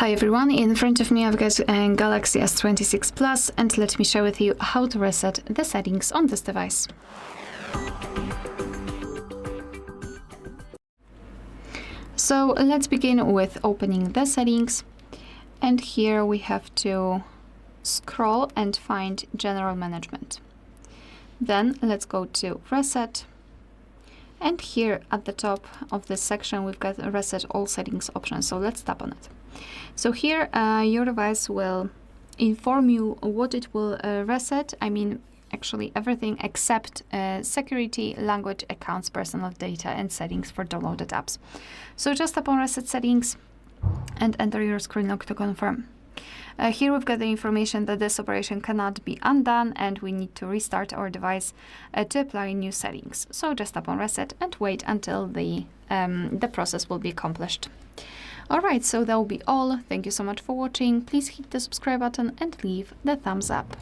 Hi everyone, in front of me I've got a Galaxy S26 Plus, and let me share with you how to reset the settings on this device. So let's begin with opening the settings, and here we have to scroll and find General Management. Then let's go to Reset, and here at the top of this section we've got a Reset All Settings option, so let's tap on it. So here your device will inform you what it will reset. I mean, actually everything except security, language, accounts, personal data, and settings for downloaded apps. So just tap on Reset Settings and enter your screen lock to confirm. Here we've got the information that this operation cannot be undone and we need to restart our device to apply new settings. So just tap on Reset and wait until the process will be accomplished. Alright, so that will be all. Thank you so much for watching. Please hit the subscribe button and leave the thumbs up.